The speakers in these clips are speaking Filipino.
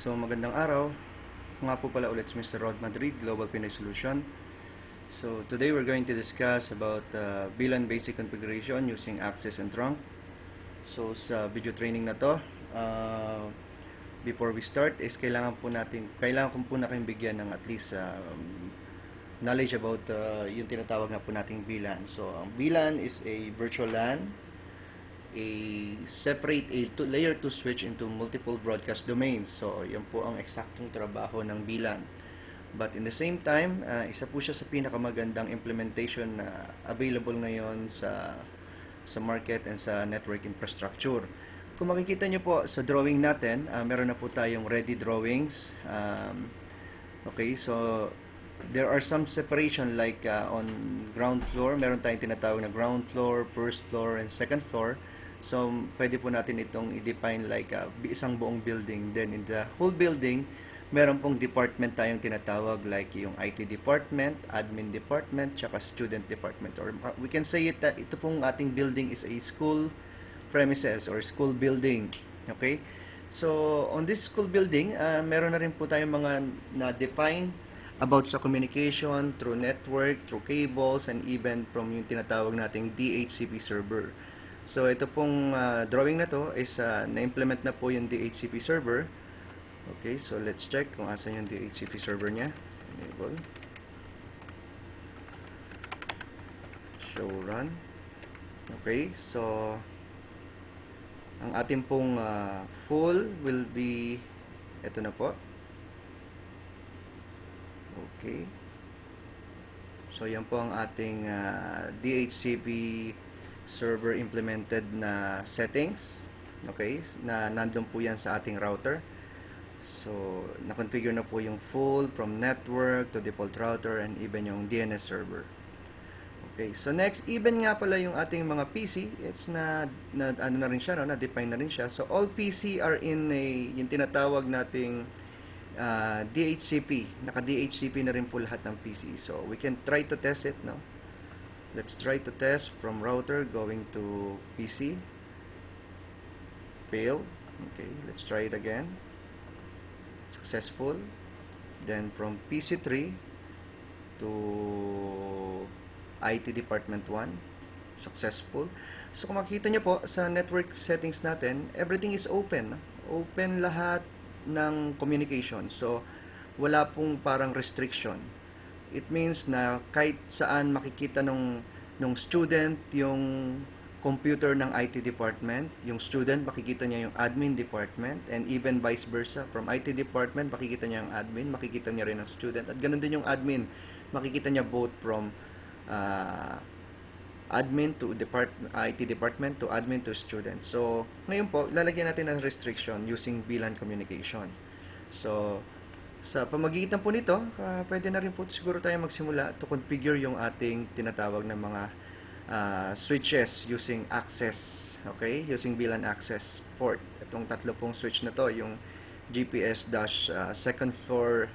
So magandang araw. Nga po pala ulit si Mr. Rod Madrid, Global Pinoy Solution. So today we're going to discuss about VLAN basic configuration using access and trunk. So sa video training na to, before we start is kailangan ko po na kayong bigyan ng at least knowledge about yung tinatawag na po nating VLAN. So ang VLAN is a virtual LAN, separate a layer 2 switch into multiple broadcast domains. So, yan po ang eksaktong trabaho ng VLAN. But in the same time, isa po siya sa pinakamagandang implementation na available ngayon sa market and sa network infrastructure. Kung makikita nyo po sa drawing natin, meron na po tayong ready drawings. Okay, so there are some separation like on ground floor, meron tayong tinatawag na ground floor, first floor, and second floor. So, pwede po natin itong i-define like isang buong building. Then, in the whole building, meron pong department tayong tinatawag like yung IT department, admin department, tsaka student department. Or we can say it that ito pong ating building is a school premises or school building. Okay? So, on this school building, meron na rin po tayong mga na-define about sa communication through network, through cables, and even from yung tinatawag nating DHCP server. So, ito pong drawing na to is na-implement na po yung DHCP server. Okay, so let's check kung asan yung DHCP server niya. Enable. Show run. Okay, so ang ating pong full will be ito na po. Okay. So, yan po ang ating DHCP server implemented na settings. Okay, na nandun po yan sa ating router. So, na-configure na po yung full from network to default router and even yung DNS server. Okay, so next, even nga pala yung ating mga PC, it's ano na rin siya, no? Na-define na rin siya. So, all PC are in yung tinatawag nating DHCP. Naka-DHCP na rin po lahat ng PC. So, we can try to test it, no? Let's try to test from router going to PC. Fail. Okay, let's try it again. Successful. Then from PC3 to IT Department 1. Successful. So kung makikita nyo po sa network settings natin, everything is open. Open lahat ng communication. So wala pong parang restriction. It means na kahit saan makikita nung student yung computer ng IT department, yung student makikita niya yung admin department, and even vice versa. From IT department, makikita niya yung admin, makikita niya rin ang student. At ganun din yung admin, makikita niya both from admin to IT department to admin to student. So, ngayon po, lalagyan natin ng restriction using VLAN communication. So, sa pamagitan po nito, pwede na rin po siguro tayo magsimula to configure yung ating tinatawag na mga switches using access. Okay? Using VLAN access port. Itong tatlo pong switch na to, yung GPS-second floor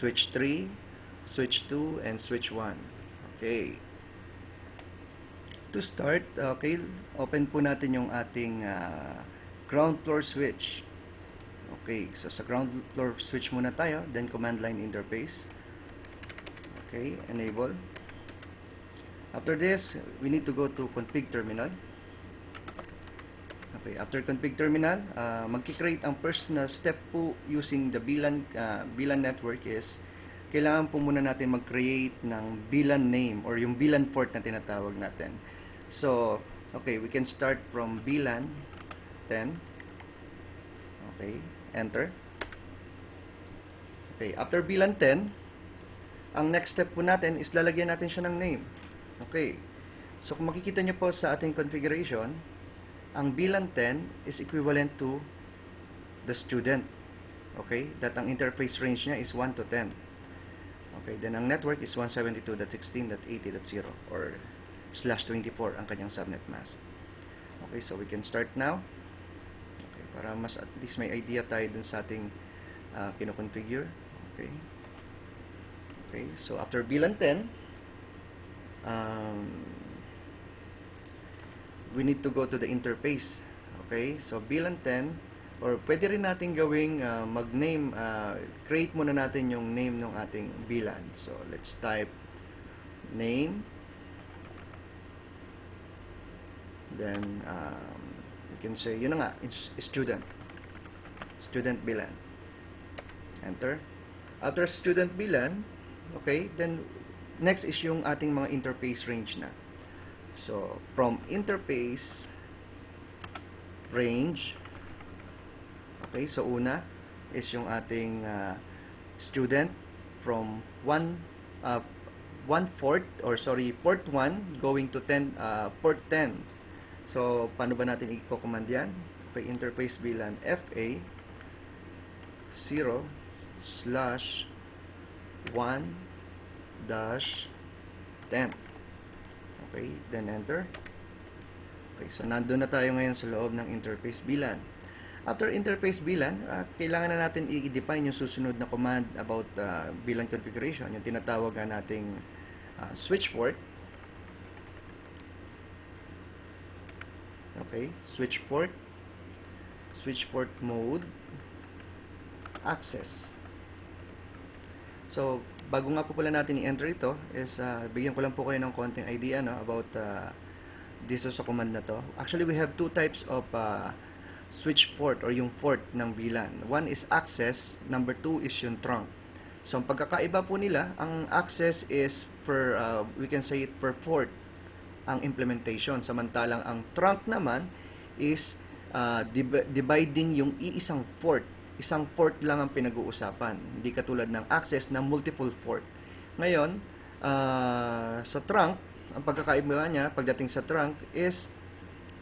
switch 3, switch 2, and switch 1. Okay. To start, okay, open po natin yung ating ground floor switch. Okay, so sa ground floor switch muna tayo, then command line interface. Okay, enable. After this, we need to go to config terminal. Okay, after config terminal, magki-create ang first na step po using the VLAN network is kailangan po muna natin mag-create ng VLAN name or yung VLAN port na tinatawag natin. So, okay, we can start from VLAN 10. Okay, enter. Okay, after VLAN 10, ang next step po natin is lalagyan natin siya ng name. Okay, so kung makikita nyo po sa ating configuration, ang VLAN 10 is equivalent to the student. Okay, that ang interface range niya is 1 to 10. Okay, then ang network is 172.16.80.0 or /24 ang kanyang subnet mask. Okay, so we can start now. Okay, para mas at least may idea tayo dun sa ating kino-configure. Okay. Okay, so after VLAN 10, we need to go to the interface. Okay, so VLAN 10, Or pwede rin natin gawing mag-name, create muna natin yung name ng ating VLAN. So, let's type name. Then, you can say, yun na nga, student. Student VLAN. Enter. After student VLAN, okay, then next is yung ating mga interface range na. So, from interface range, okay, so una is yung ating student from 1/4 or sorry, port 1 going to port 10. So, paano ba natin i-command yan? Okay, interface VLAN FA 0/1-10. Okay, then enter. Okay, so nandun na tayo ngayon sa loob ng interface VLAN. After interface VLAN, kailangan na natin i-define yung susunod na command about VLAN configuration, yung tinatawag na nating switch port. Okay, switch port mode, access. So, bago nga po pala natin i-enter ito, is bigyan ko lang po kayo ng konting idea about dito sa command na to. Actually, we have two types of switch port or yung port ng VLAN. One is access, number two is yung trunk. So, ang pagkakaiba po nila, ang access is per, we can say it per port ang implementation. Samantalang ang trunk naman is dividing yung iisang port. Isang port lang ang pinag-uusapan. Hindi katulad ng access na multiple port. Ngayon, sa trunk, ang pagkakaiba niya pagdating sa trunk is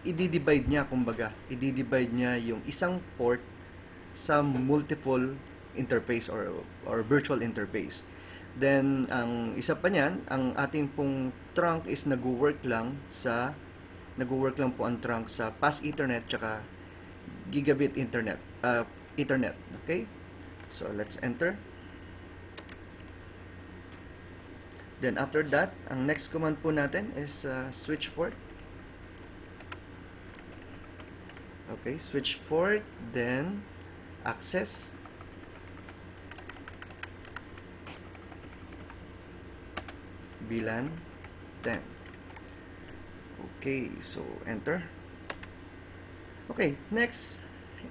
i-divide niya, kumbaga. I-divide niya yung isang port sa multiple interface or virtual interface. Then, ang isa pa niyan, ang ating pong trunk is nag-work lang po ang trunk sa pass Ethernet tsaka gigabit Ethernet. Okay? So, let's enter. Then, after that, ang next command po natin is switch port. Okay, switch port, then access. VLAN 10. Okay, so enter. Okay, next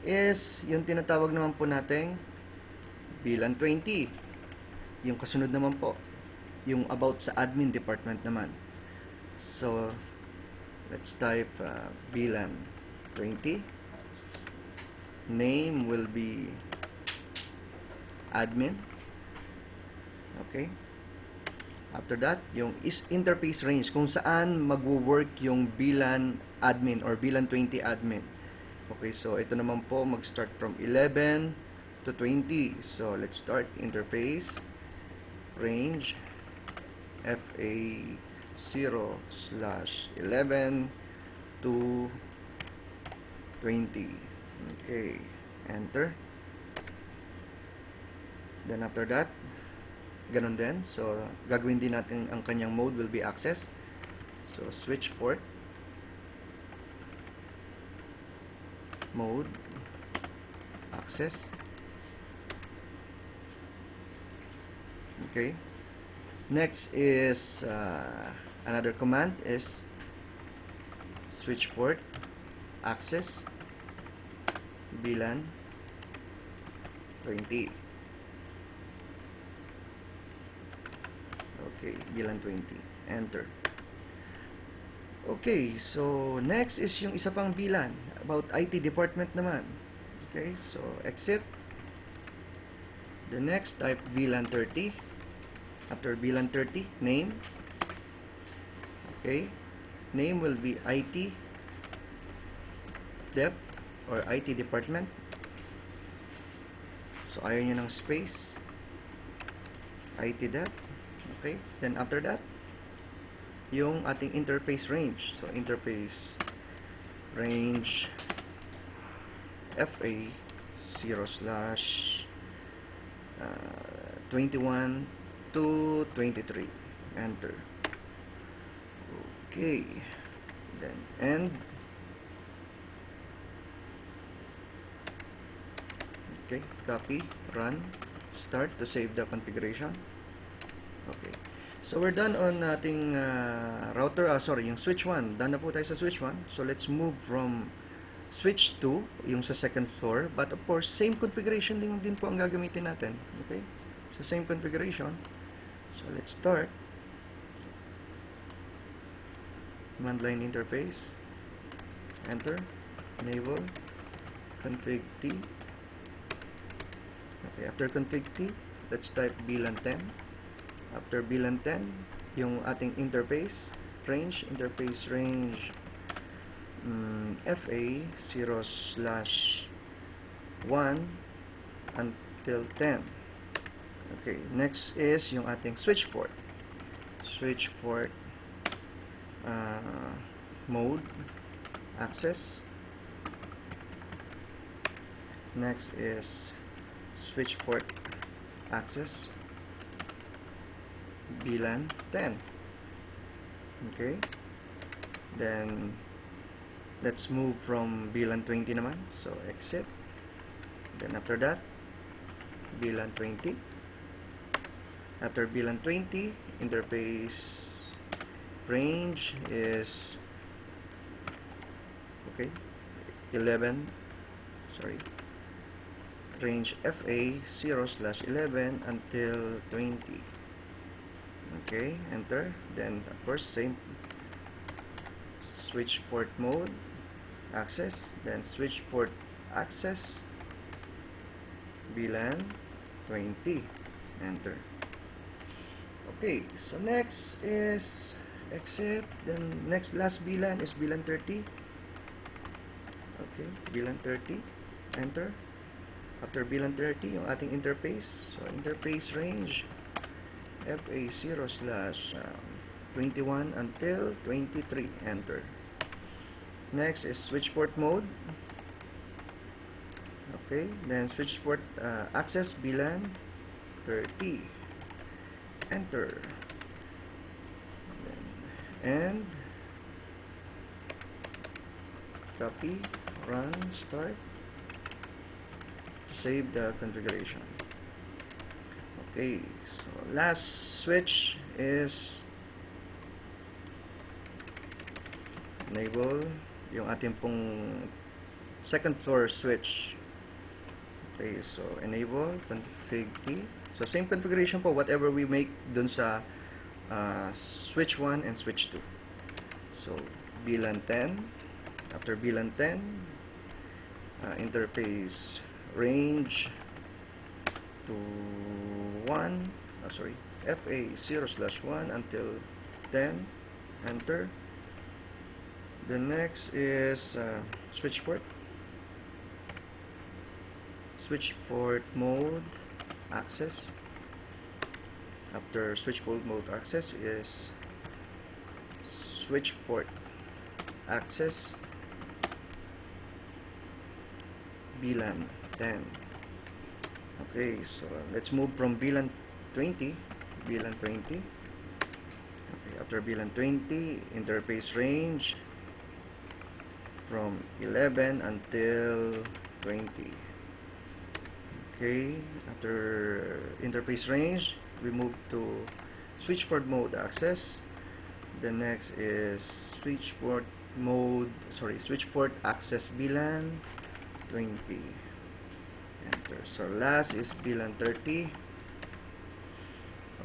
is yung tinatawag naman po nating VLAN 20. Yung kasunod naman po, yung about sa admin department naman. So, let's type VLAN 20. Name will be admin. Okay. After that, yung is interface range, kung saan magwo-work yung VLAN admin or VLAN 20 admin. Okay, so ito naman po mag-start from 11 to 20. So, let's start interface range FA 0/11 to 20. Okay, enter. Then after that, ganun din. So, gagawin din natin ang kanyang mode will be access. So, switch port mode access. Okay. Next is another command is switch port access VLAN 20. Okay, VLAN 20. Enter. Okay, so next is yung isa pang VLAN about IT department naman. Okay, so exit. The next type VLAN 30. After VLAN 30, name. Okay, name will be IT Dev or IT department. So ayaw nyo ng space. IT Dev. Okay, then after that, yung ating interface range. So, interface range FA 0/21 to 23. Enter. Okay. Then end. Okay, copy, run, start to save the configuration. Okay. So we're done on ating router, sorry, yung switch 1. Done na po tayo sa switch 1. So let's move from switch 2, yung sa second floor. But of course, same configuration din po ang gagamitin natin. Okay? So same configuration. So let's start. Command line interface. Enter. Enable. Config T. Okay, after config T, let's type vlan 10. After vlan 10, yung ating interface range FA 0/1 until 10. Okay, next is yung ating switch port mode access. Next is switch port access vlan 10. Okay, then let's move from vlan 20 naman, so exit. Then after that, vlan 20. After vlan 20, interface range is okay 11, sorry, range FA 0/11 until 20. Okay, enter. Then of course same switch port mode access, then switch port access vlan 20, enter. Okay, so next is exit. Then last vlan is vlan 30. Okay, vlan 30, enter. After vlan 30, yung ating interface, so interface range FA 0/21 until 23, enter. Next is switch port mode. Okay, then switch port access vlan 30, enter. And copy, run, start to save the configuration. Okay, so last switch is enable yung ating pong second floor switch. Okay, so enable config T. So same configuration po, whatever we make dun sa switch 1 and switch 2. So vlan 10. After vlan 10, interface range to 1, sorry, FA 0/1 until 10, enter. The next is switch port mode access. After switch port mode access is switch port access vlan 10. Okay, so let's move from vlan 20. Okay, after vlan 20, interface range from 11 until 20. Okay, after interface range, we move to switch port mode access. The next is switch port access vlan 20, enter. So last is vlan 30.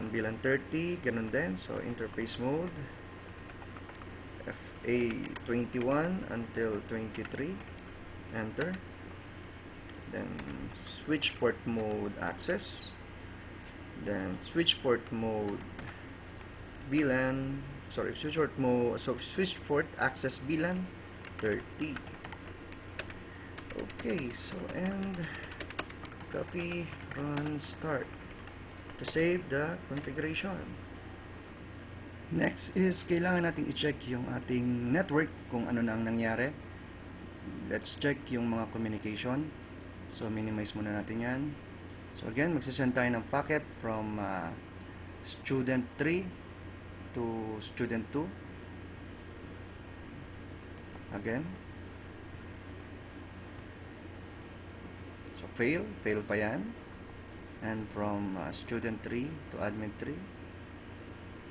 On vlan 30, ganun din. So interface mode FA 21 until 23, enter. Then switch port mode access, then switch port mode switch port access vlan 30. Okay, so and copy, run, start to save the configuration. Next is kailangan nating i-check yung ating network kung ano na ang nangyari. Let's check yung mga communication. So minimize muna natin yan. So again, magsisend tayo ng packet from student 3 to student 2. Again. So fail pa yan. And from student 3 to admin 3,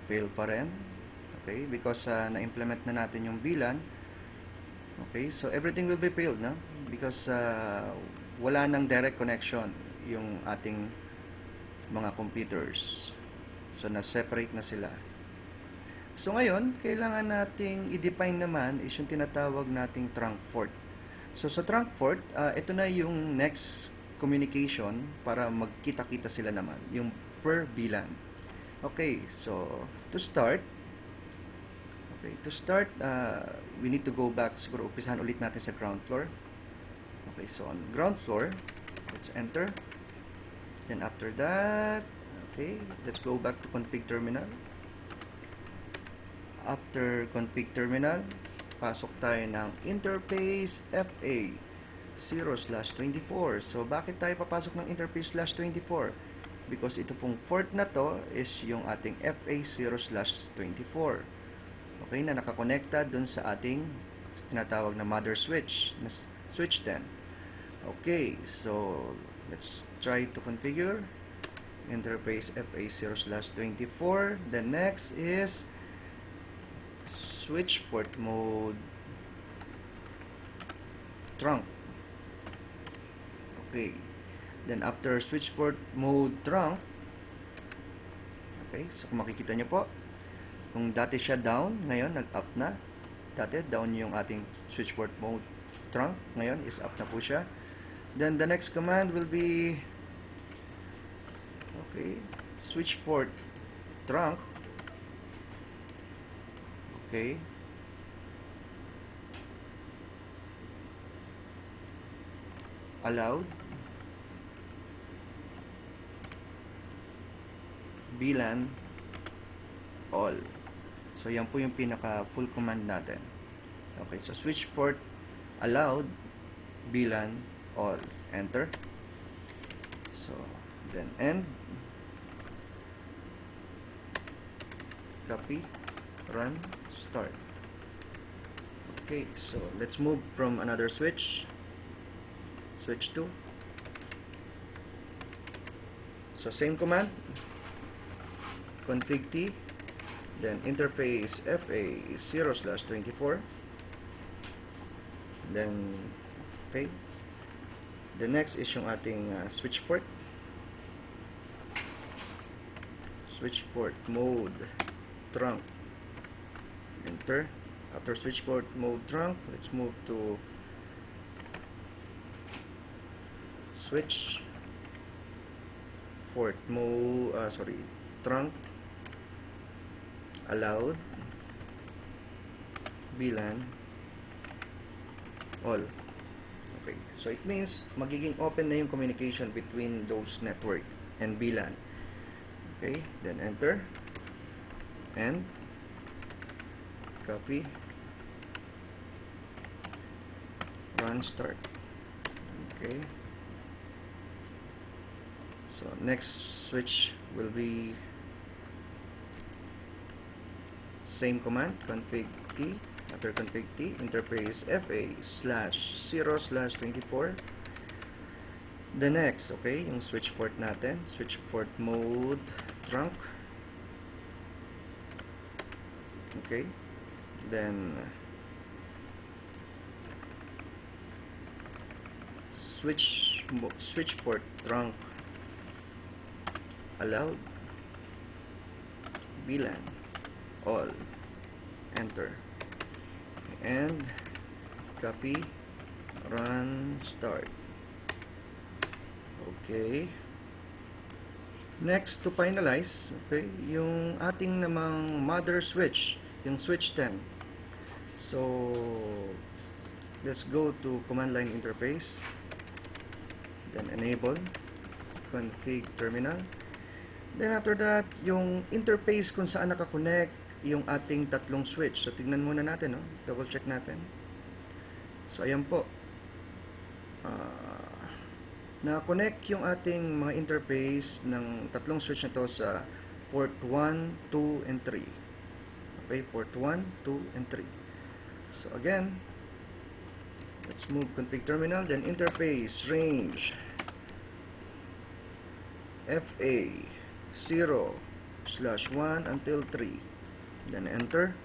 fail pa rin. Okay, because na-implement na natin yung VLAN. Okay, so everything will be failed, no? Because wala nang direct connection yung ating mga computers. So na-separate na sila. So ngayon, kailangan nating i-define naman is yung tinatawag nating trunk port. So sa trunk port, ito na yung next communication para magkita-kita sila naman, yung per VLAN. Okay, so to start, we need to go back, siguro umpisahan ulit natin sa ground floor. Okay, so on ground floor, let's enter. Then after that, okay, let's go back to config terminal. After config terminal, pasok tayo ng interface FA 0/24. So bakit tayo papasok ng interface /24? Because ito pong port na to is yung ating FA 0/24. Okay, na nakakonekta dun sa ating tinatawag na mother switch, na switch 10. Okay, so let's try to configure interface FA 0/24. The next is switch port mode trunk. Okay, then after switch port mode trunk, okay, so kung makikita nyo po, kung dati siya down, ngayon nag-up na. Dati down yung ating switch port mode trunk, ngayon is up na po siya. Then the next command will be, okay, switch port trunk. Okay, allowed VLAN all. So yan po yung pinaka full command natin. Okay, so switch port allowed VLAN all, enter. So then end, copy, run, start. Okay, so let's move from another switch 2. So same command, config T, then interface FA 0/24. Then okay, the next is yung ating switch port mode trunk, enter. After switch port mode trunk, let's move to switch port mode trunk allowed VLAN all. Okay, so it means magiging open na yung communication between those network and VLAN. Okay, then enter and copy, run, start. Okay, so next switch will be same command, config T. After config T, interface FA /0/24. The next, okay, yung switch port natin, switch port mode trunk. Okay, then switch port trunk allowed VLAN all, enter, and copy, run, start. Okay, next to finalize, okay, yung ating namang mother switch, yung switch 10. So let's go to command line interface, then enable config terminal. Then after that, yung interface kung saan nakakonect yung ating tatlong switch. So tignan muna natin, no? Double check natin. So ayan po, na-connect yung ating mga interface ng tatlong switch na to sa port 1, 2, and 3. Okay, port 1, 2, and 3. So again, let's move config terminal, then interface range FA 0/1 until 3. Then enter.